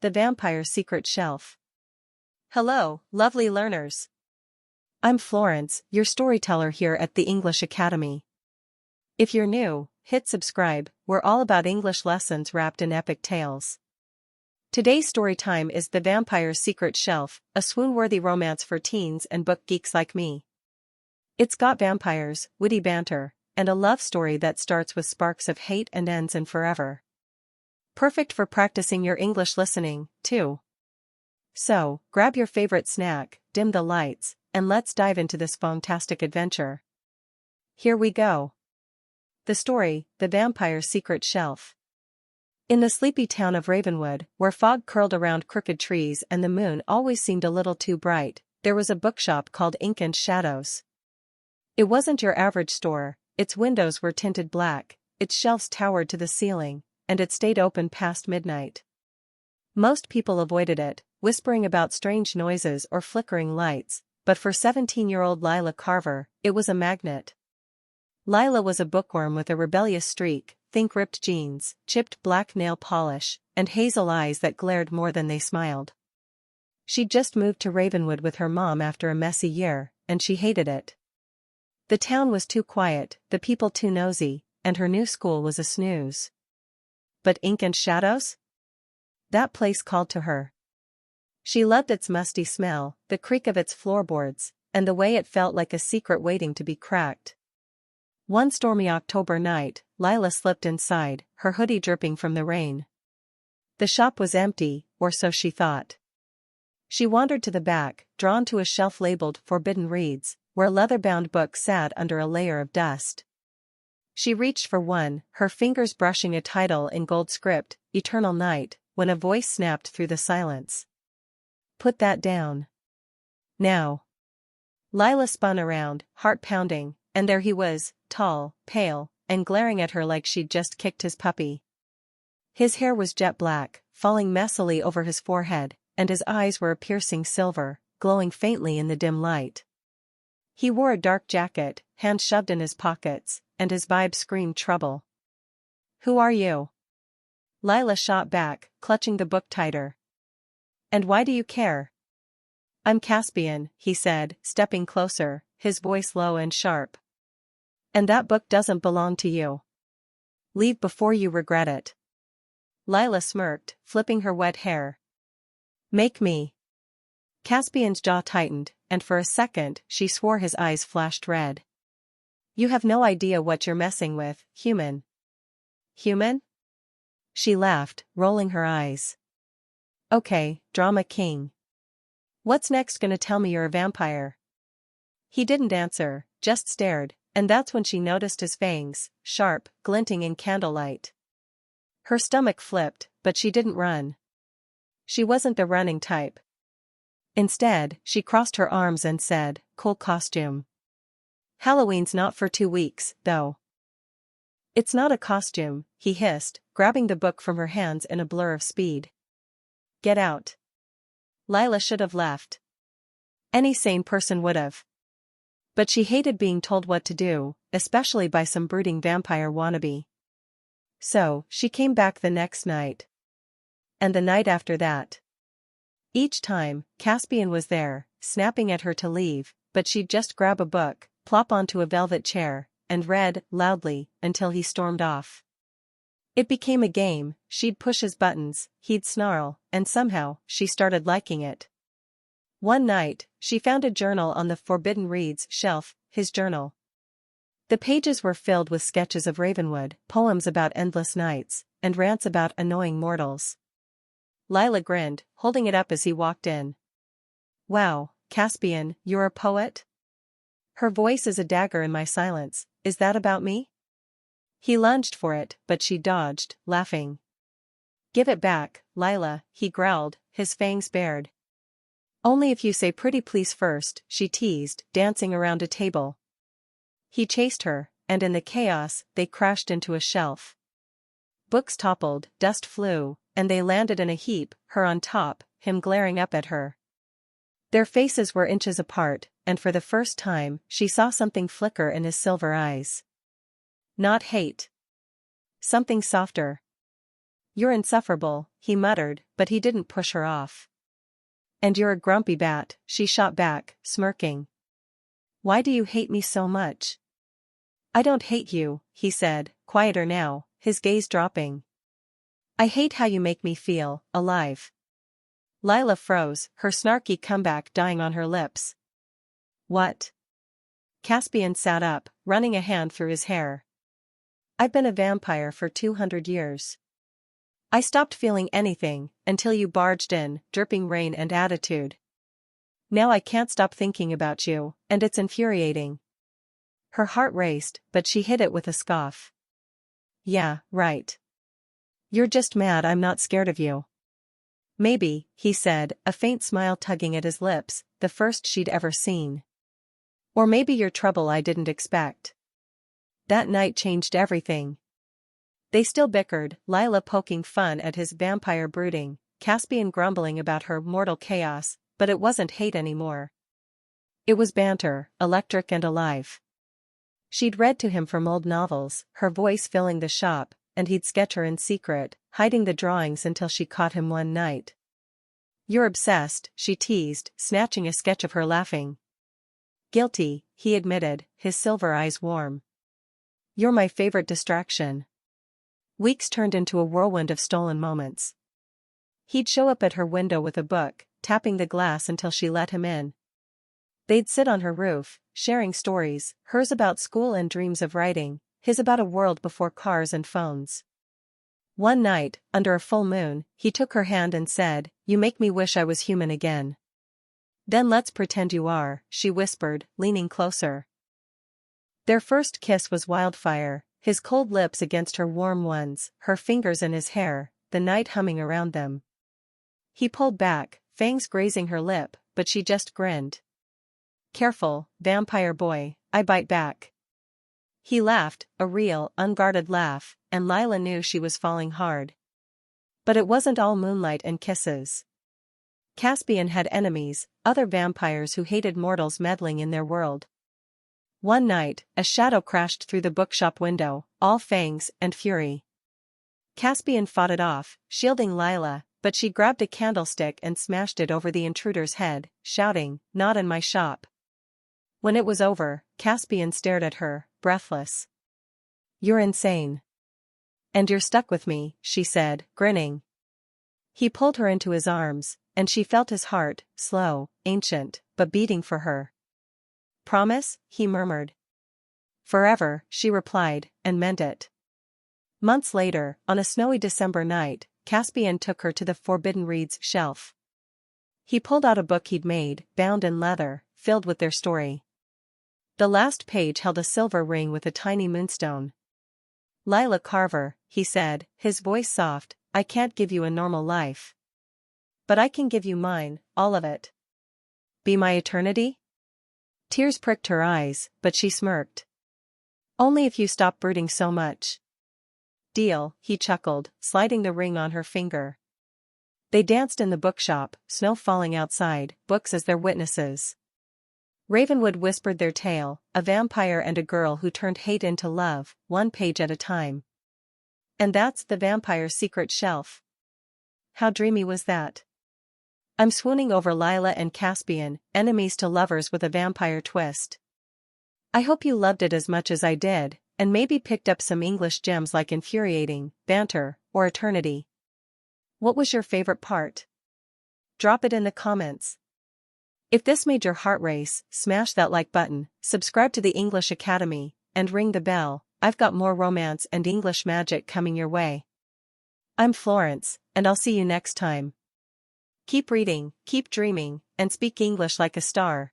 The Vampire's Secret Shelf. Hello, lovely learners. I'm Florence, your storyteller here at the English Academy. If you're new, hit subscribe. We're all about English lessons wrapped in epic tales. Today's story time is The Vampire's Secret Shelf, a swoon-worthy romance for teens and book geeks like me. It's got vampires, witty banter, and a love story that starts with sparks of hate and ends in forever. Perfect for practicing your English listening, too. So, grab your favorite snack, dim the lights, and let's dive into this fantastic adventure. Here we go. The story, The Vampire's Secret Shelf. In the sleepy town of Ravenwood, where fog curled around crooked trees and the moon always seemed a little too bright, there was a bookshop called Ink and Shadows. It wasn't your average store. Its windows were tinted black, its shelves towered to the ceiling, and it stayed open past midnight. Most people avoided it, whispering about strange noises or flickering lights, but for 17-year-old Lila Carver, it was a magnet. Lila was a bookworm with a rebellious streak, think ripped jeans, chipped black nail polish, and hazel eyes that glared more than they smiled. She'd just moved to Ravenwood with her mom after a messy year, and she hated it. The town was too quiet, the people too nosy, and her new school was a snooze. But Ink and Shadows? That place called to her. She loved its musty smell, the creak of its floorboards, and the way it felt like a secret waiting to be cracked. One stormy October night, Lila slipped inside, her hoodie dripping from the rain. The shop was empty, or so she thought. She wandered to the back, drawn to a shelf labeled Forbidden Reads, where leather-bound books sat under a layer of dust. She reached for one, her fingers brushing a title in gold script, Eternal Night, when a voice snapped through the silence. "Put that down. Now." Lila spun around, heart pounding, and there he was, tall, pale, and glaring at her like she'd just kicked his puppy. His hair was jet black, falling messily over his forehead, and his eyes were a piercing silver, glowing faintly in the dim light. He wore a dark jacket, hands shoved in his pockets, and his vibe screamed trouble. "Who are you?" Lila shot back, clutching the book tighter. "And why do you care?" "I'm Caspian," he said, stepping closer, his voice low and sharp. "And that book doesn't belong to you. Leave before you regret it." Lila smirked, flipping her wet hair. "Make me." Caspian's jaw tightened, and for a second she swore his eyes flashed red. "You have no idea what you're messing with, human." "Human?" She laughed, rolling her eyes. "Okay, drama king. What's next, gonna tell me you're a vampire?" He didn't answer, just stared, and that's when she noticed his fangs, sharp, glinting in candlelight. Her stomach flipped, but she didn't run. She wasn't the running type. Instead, she crossed her arms and said, "Cool costume. Halloween's not for 2 weeks, though." "It's not a costume," he hissed, grabbing the book from her hands in a blur of speed. "Get out." Lila should have left. Any sane person would have. But she hated being told what to do, especially by some brooding vampire wannabe. So, she came back the next night. And the night after that. Each time, Caspian was there, snapping at her to leave, but she'd just grab a book, plop onto a velvet chair, and read, loudly, until he stormed off. It became a game. She'd push his buttons, he'd snarl, and somehow, she started liking it. One night, she found a journal on the Forbidden Reads shelf, his journal. The pages were filled with sketches of Ravenwood, poems about endless nights, and rants about annoying mortals. Lila grinned, holding it up as he walked in. "Wow, Caspian, you're a poet?" "Her voice is a dagger in my silence, is that about me?" He lunged for it, but she dodged, laughing. "Give it back, Lila," he growled, his fangs bared. "Only if you say pretty please first," she teased, dancing around a table. He chased her, and in the chaos, they crashed into a shelf. Books toppled, dust flew, and they landed in a heap, her on top, him glaring up at her. Their faces were inches apart, and for the first time, she saw something flicker in his silver eyes. Not hate. Something softer. "You're insufferable," he muttered, but he didn't push her off. "And you're a grumpy bat," she shot back, smirking. "Why do you hate me so much?" "I don't hate you," he said, quieter now, his gaze dropping. "I hate how you make me feel alive." Lila froze, her snarky comeback dying on her lips. "What?" Caspian sat up, running a hand through his hair. "I've been a vampire for 200 years. I stopped feeling anything until you barged in, dripping rain and attitude. Now I can't stop thinking about you, and it's infuriating." Her heart raced, but she hid it with a scoff. "Yeah, right. You're just mad I'm not scared of you." "Maybe," he said, a faint smile tugging at his lips, the first she'd ever seen. "Or maybe you're trouble I didn't expect." That night changed everything. They still bickered, Lila poking fun at his vampire brooding, Caspian grumbling about her mortal chaos, but it wasn't hate anymore. It was banter, electric and alive. She'd read to him from old novels, her voice filling the shop, and he'd sketch her in secret, hiding the drawings until she caught him one night. "You're obsessed," she teased, snatching a sketch of her laughing. "Guilty," he admitted, his silver eyes warm. "You're my favorite distraction." Weeks turned into a whirlwind of stolen moments. He'd show up at her window with a book, tapping the glass until she let him in. They'd sit on her roof, sharing stories, hers about school and dreams of writing, his about a world before cars and phones. One night, under a full moon, he took her hand and said, "You make me wish I was human again." "Then let's pretend you are," she whispered, leaning closer. Their first kiss was wildfire, his cold lips against her warm ones, her fingers in his hair, the night humming around them. He pulled back, fangs grazing her lip, but she just grinned. "Careful, vampire boy, I bite back." He laughed, a real, unguarded laugh, and Lila knew she was falling hard. But it wasn't all moonlight and kisses. Caspian had enemies, other vampires who hated mortals meddling in their world. One night, a shadow crashed through the bookshop window, all fangs and fury. Caspian fought it off, shielding Lila, but she grabbed a candlestick and smashed it over the intruder's head, shouting, "Not in my shop." When it was over, Caspian stared at her, breathless. "You're insane." "And you're stuck with me," she said, grinning. He pulled her into his arms, and she felt his heart, slow, ancient, but beating for her. "Promise?" he murmured. "Forever," she replied, and meant it. Months later, on a snowy December night, Caspian took her to the Forbidden Reads shelf. He pulled out a book he'd made, bound in leather, filled with their story. The last page held a silver ring with a tiny moonstone. "Lila Carver," he said, his voice soft, "I can't give you a normal life. But I can give you mine, all of it. Be my eternity?" Tears pricked her eyes, but she smirked. "Only if you stop brooding so much." "Deal," he chuckled, sliding the ring on her finger. They danced in the bookshop, snow falling outside, books as their witnesses. Ravenwood whispered their tale, a vampire and a girl who turned hate into love, one page at a time. And that's the vampire's secret shelf. How dreamy was that? I'm swooning over Lila and Caspian, enemies to lovers with a vampire twist. I hope you loved it as much as I did, and maybe picked up some English gems like infuriating, banter, or eternity. What was your favorite part? Drop it in the comments. If this made your heart race, smash that like button, subscribe to the English Academy, and ring the bell. I've got more romance and English magic coming your way. I'm Florence, and I'll see you next time. Keep reading, keep dreaming, and speak English like a star.